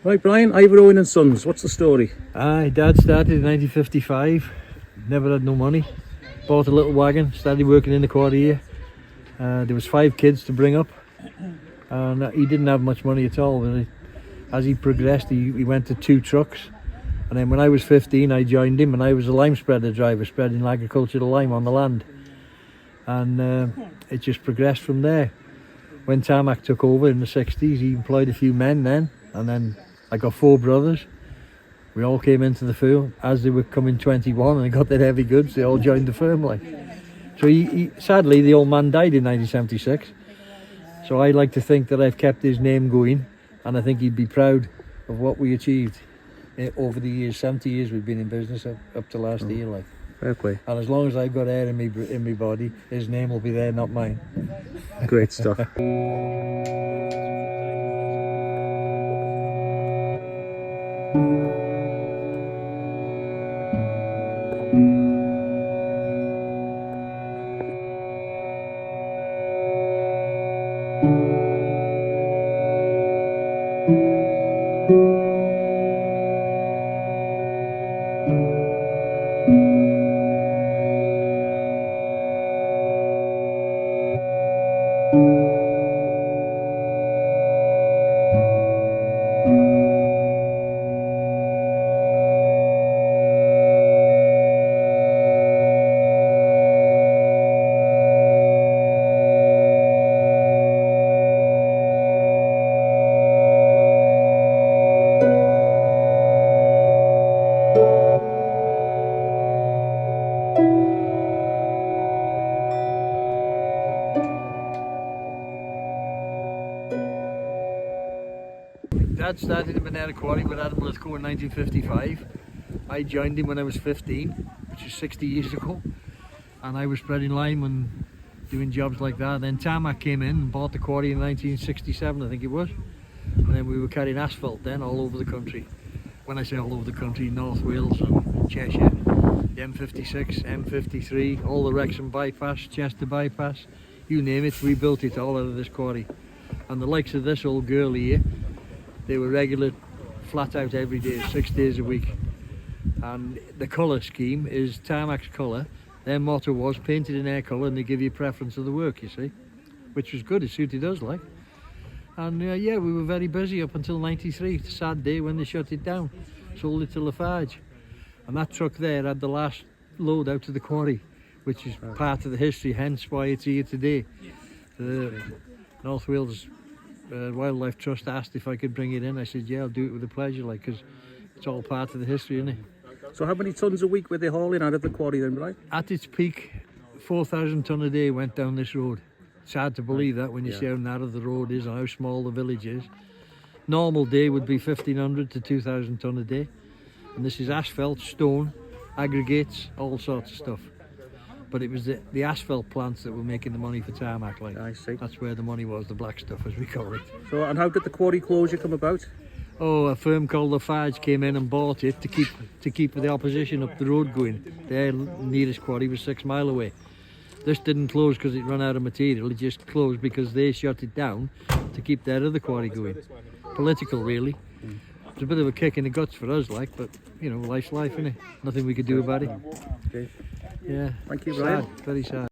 Right, Brian, Ivor, Owen and Sons, what's the story? Dad started in 1955, never had no money, bought a little wagon, started working in the quarry here. There was 5 kids to bring up, and he didn't have much money at all. But as he progressed, he went to 2 trucks, and then when I was 15 I joined him, and I was a lime spreader driver, spreading agricultural lime on the land, and it just progressed from there. When Tarmac took over in the 60s, he employed a few men then, and then I got 4 brothers. We all came into the firm as they were coming 21 and they got their heavy goods. They all joined the firm, like. So he sadly, the old man died in 1976. So I like to think that I've kept his name going, and I think he'd be proud of what we achieved over the years. 70 years we've been in business up to last year, like. Fair play. And as long as I've got air in me body, his name will be there, not mine. Great stuff. Dad started in Minera Quarry with Adam Lithgow in 1955. I joined him when I was 15, which is 60 years ago, and I was spreading lime and doing jobs like that. And then Tarmac came in and bought the quarry in 1967, I think it was, and then we were carrying asphalt then all over the country. When I say all over the country, North Wales and Cheshire, the M56, M53, all the Wrexham bypass, Chester bypass, you name it, we built it all out of this quarry. And the likes of this old girl here, they were regular, flat out every day, 6 days a week. And the colour scheme is Tarmac's colour. Their motto was painted in their colour, and they give you preference of the work, you see, which was good. It suited us, like. And yeah, we were very busy up until 93, the sad day when they shut it down, sold it to Lafarge. And that truck there had the last load out to the quarry, which is part of the history, hence why it's here today. The North Wales Wildlife Trust asked if I could bring it in. I said, yeah, I'll do it with a pleasure, like, because it's all part of the history, isn't it? So how many tons a week were they hauling out of the quarry then, right? At its peak, 4,000 tonne a day went down this road. It's hard to believe that when you see how narrow the road is and how small the village is. Normal day would be 1,500 to 2,000 tonne a day. And this is asphalt, stone, aggregates, all sorts of stuff. But it was the asphalt plants that were making the money for Tarmac, like. I see. That's where the money was, the black stuff, as we call it. So, and how did the quarry closure come about? Oh, a firm called Lafarge came in and bought it to keep the opposition up the road going. Their nearest quarry was 6 miles away. This didn't close because it ran out of material. It just closed because they shut it down to keep their other quarry going. Political, really. It's a bit of a kick in the guts for us, like, but you know, life's life, innit? Nothing we could do about it. Okay. Yeah. Thank you, Brian. Sad, very sad.